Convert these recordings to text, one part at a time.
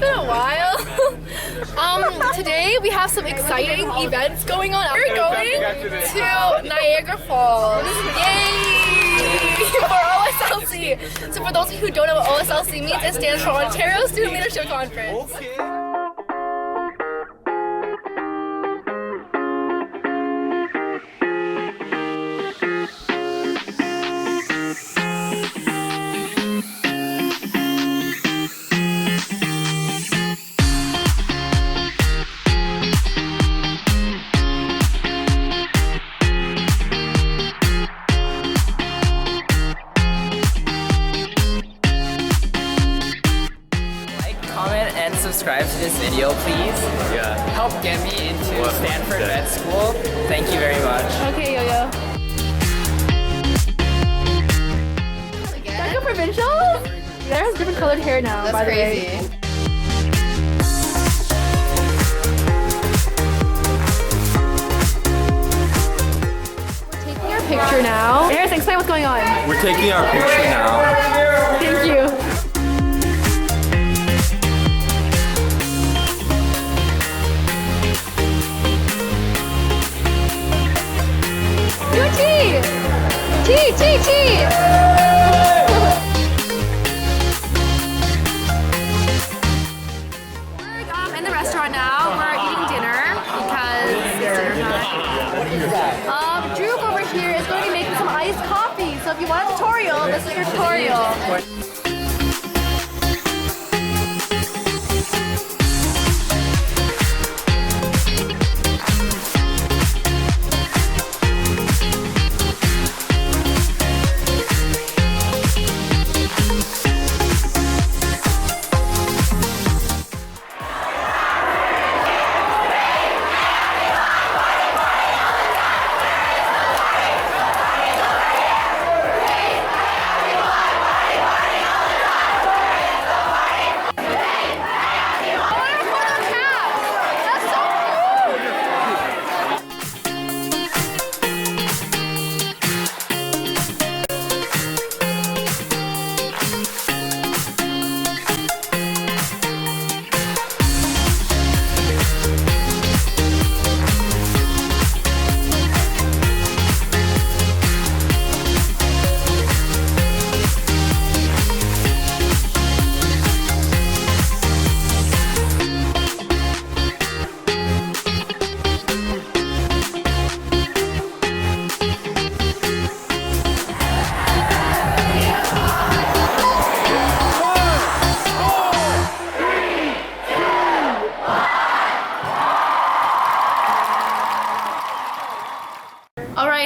been a while. Today we have some exciting events going on. We're going to Niagara Falls. Yay! For OSLC. So for those of you who don't know what OSLC means, it stands for Ontario Student Leadership Conference. Subscribe to this video, please. Yeah. Help get me into Stanford Med School. Thank you very much. Okay, Yo-Yo. Niagara Provincial? There has different colored hair now. That's by crazy. The way. We're taking our picture now. Harris, explain what's going on. We're taking our picture now. Thank you. Tea! We're in the restaurant now. We're eating dinner because it's dinner time. Drew over here is going to be making some iced coffee. So if you want a tutorial, this is your tutorial.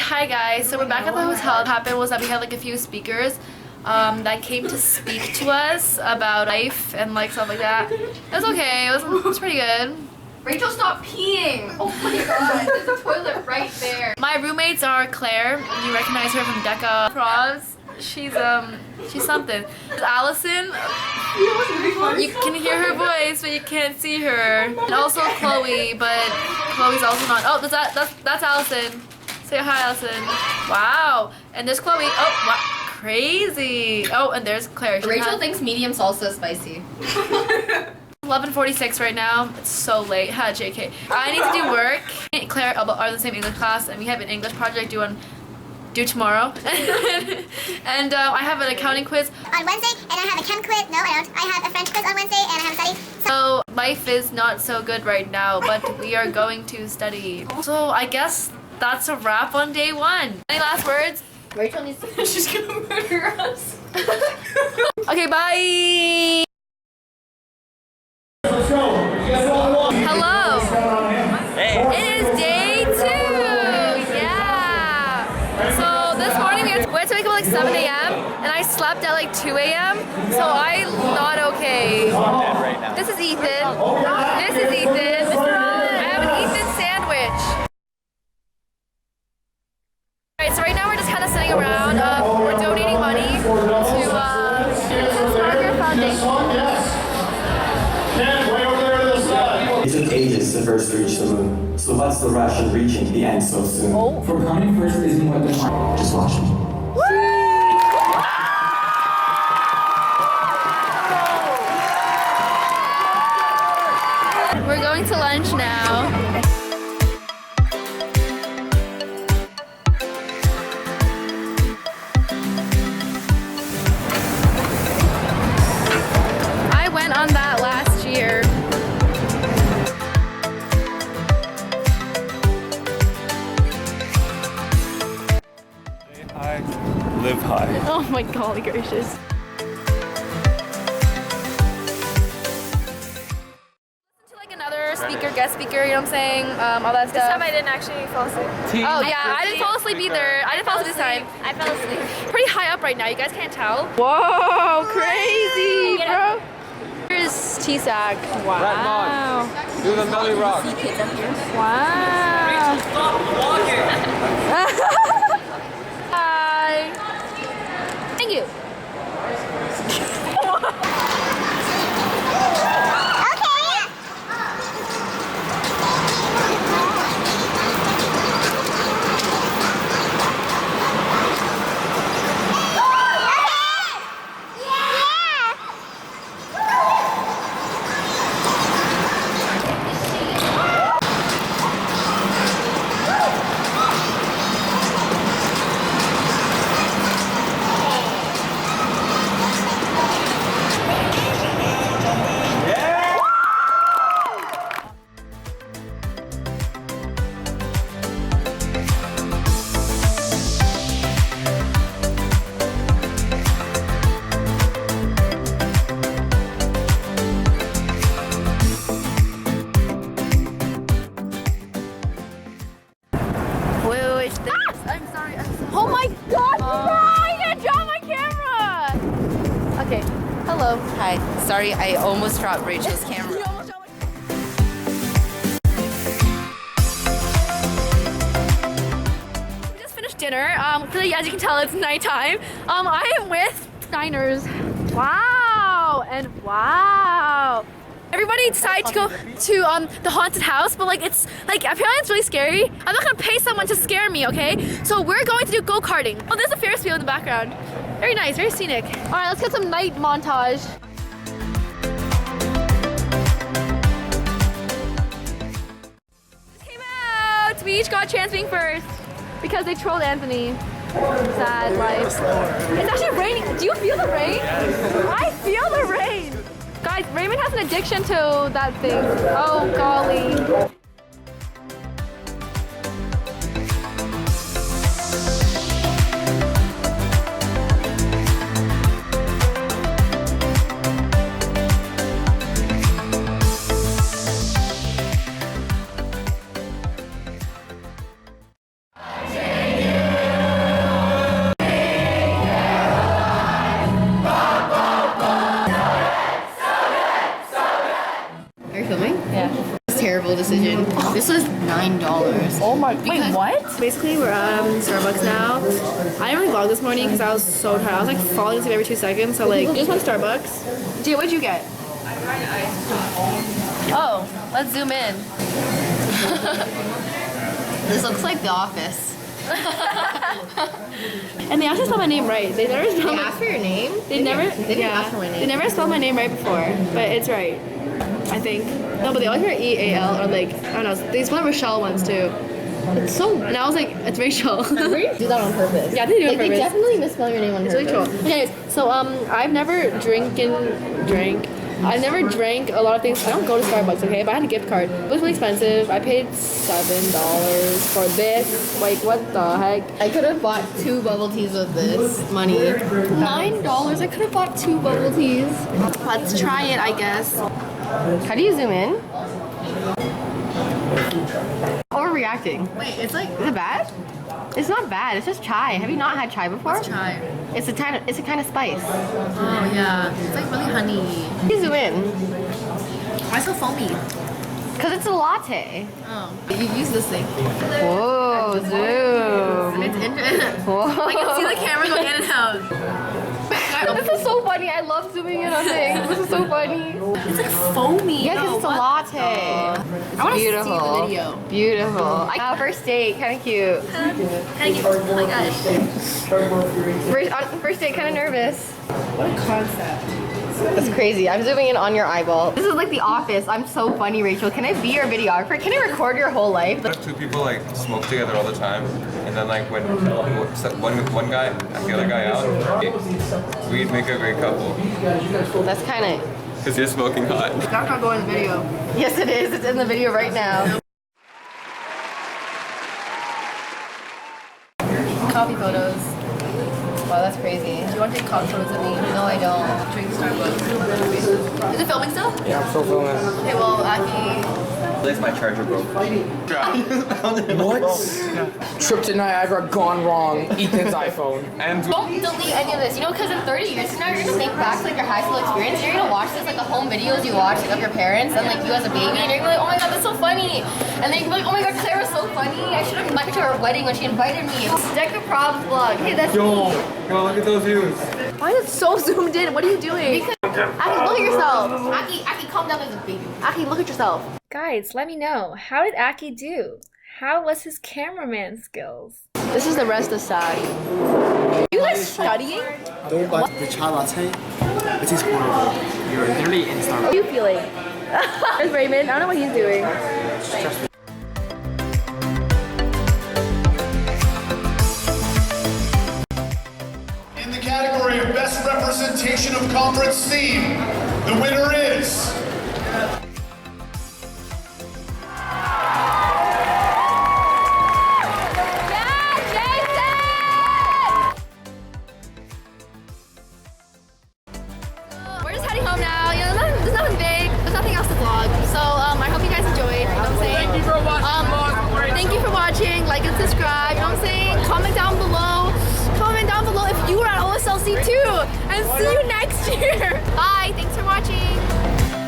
Hi guys, so we're back at the hotel. What happened was that we had like a few speakers that came to speak to us about life and like stuff like that. It was okay, it was pretty good. Rachel, stop peeing! Oh my god, there's a toilet right there. My roommates are Claire, you recognize her from DECA Pros. She's something. Allison, you can hear her voice but you can't see her. And also Chloe, but Chloe's also not. Oh, that's Allison. Say hi, Allison. Wow. And there's Chloe. Oh, wow. Crazy. Oh, and there's Claire. Rachel thinks medium salsa is spicy. 11:46 right now. It's so late. Ha, JK. I need to do work. Claire are in the same English class, and we have an English project due tomorrow. And I have an accounting quiz on Wednesday, and I have a chem quiz. No, I don't. I have a French quiz on Wednesday, and I have a study. So life is not so good right now, but we are going to study. So I guess that's a wrap on day one. Any last words? Rachel needs to. She's gonna murder us. Okay, bye. Hello. Hey. It is day 2. Yeah. So this morning we had to wake up at like 7 a.m. and I slept at like 2 a.m. So I'm not okay. I'm dead right now. This is Ethan. This is Ethan. I have an Ethan sandwich. Alright, so right now we're just kind of sitting around. We're donating money to Niagara Foundation. It took ages to first reach the moon. So what's the rush of reaching the end so soon? Oh. For coming first isn't what defines. Just watch me. lunch now. I went on that last year. High, live high. Oh my golly gracious. Speaker, guest speaker, you know what I'm saying? All that stuff. This time I didn't actually fall asleep. Oh yeah, I didn't fall asleep either. I didn't fall asleep this time. I fell asleep. Pretty high up right now, you guys can't tell. Whoa, crazy, bro. Here's T-Sac. Wow. Do the belly rock. Wow. Hi. Thank you. Oh my god, I'm gonna drop my camera! Okay, hello. Hi. Sorry, I almost dropped Rachel's camera. We just finished dinner. Clearly, as you can tell, it's nighttime. I am with diners. Wow, and wow. Everybody decided to go to the haunted house, but like it's like apparently it's really scary. I'm not gonna pay someone to scare me, okay? So we're going to do go-karting. Oh, there's a Ferris wheel in the background. Very nice, very scenic. All right, let's get some night montage. Came out. We each got a chance being first because they trolled Anthony. Sad life. It's actually raining. Do you feel the rain? I feel the rain. Guys, Raymond has an addiction to that thing. Oh, golly. Terrible decision. This was $9. Oh my, wait, what? Basically, we're at Starbucks now. I didn't really vlog this morning because I was so tired. I was like falling asleep every 2 seconds. So like, just went to Starbucks. Gia, what'd you get? Oh, let's zoom in. This looks like The Office. And they actually spelled my name right. They never spelled They asked for your name? They never. They didn't ask for my name. They never spelled my name right before, but it's right. I think. No, but they always hear E-A-L or like, I don't know. They spell Rochelle once too. It's so. And I was like, it's Rachel. Really? Do that on purpose. Yeah, they do it on purpose. They definitely misspell your name on purpose. It's really troll. Anyways, so I've never I've never drank a lot of things. I don't go to Starbucks, okay? But I had a gift card. It was really expensive. I paid $7 for this. Like, what the heck? I could have bought 2 bubble teas with this money. $9? I could have bought 2 bubble teas. Let's try it, I guess. How do you zoom in? Overreacting. Wait, it's like. Is it bad? It's not bad. It's just chai. Have you not had chai before? Let's try. It's a kind of spice. Oh yeah, it's like really honey. You zoom in. Why so foamy? Cause it's a latte. Oh, you use this thing. Whoa, zoom. It's in. Whoa. I can see the camera go in and out. This is so funny. I love zooming in on things. This is so funny. It's like foamy. Yeah, because it's a latte. I want to see the video. Beautiful. First date, kind of cute. Thank you. Oh my gosh. First date, kind of nervous. What a concept. That's crazy. I'm zooming in on your eyeball. This is like The Office. I'm so funny, Rachel. Can I be your videographer? Can I record your whole life? Two people like smoke together all the time, and then like when one guy asked the other guy out, we'd make a great couple. That's kind of... Because you're smoking hot. That's not going in the video. Yes, it is. It's in the video right now. Coffee photos. Wow, that's crazy. Do you want to take coffee photos with me? No, I don't. Drink Starbucks. Is it filming still? Yeah, I'm still filming. Okay, well, Aki. That's my charger broke. What? Trip to Niagara gone wrong. Ethan's iPhone. And Don't delete any of this, you know, because in 30 years from now, you're gonna think back to like your high school experience. You're gonna watch this, like the home videos you watch like, of your parents and like you as a baby, and you're gonna be like, oh my god, that's so funny. And then you're gonna be like, oh my god, Claire was so funny. I should have invited her to her wedding when she invited me. Deca Probs vlog. Hey, that's me. yo, look at those views. Why is it so zoomed in? What are you doing? Aki, look at yourself. Aki, calm down as a baby. Aki, look at yourself. Guys, let me know. How did Aki do? How was his cameraman skills? This is the rest of Sadi. You guys studying? Don't buy the chai latte. It is horrible. You're literally in Starbucks. How are you feeling? There's Raymond. I don't know what he's doing. In the category of Best Representation of Conference Theme, the winner is... We're just heading home now. You know, there's nothing big. There's nothing else to vlog. So I hope you guys enjoyed. You know what I'm saying? Thank you for watching. Thank you for watching. Like and subscribe. You know what I'm saying? Comment down below. Comment down below if you were at OSLC too. And see you next year. Bye. Thanks for watching.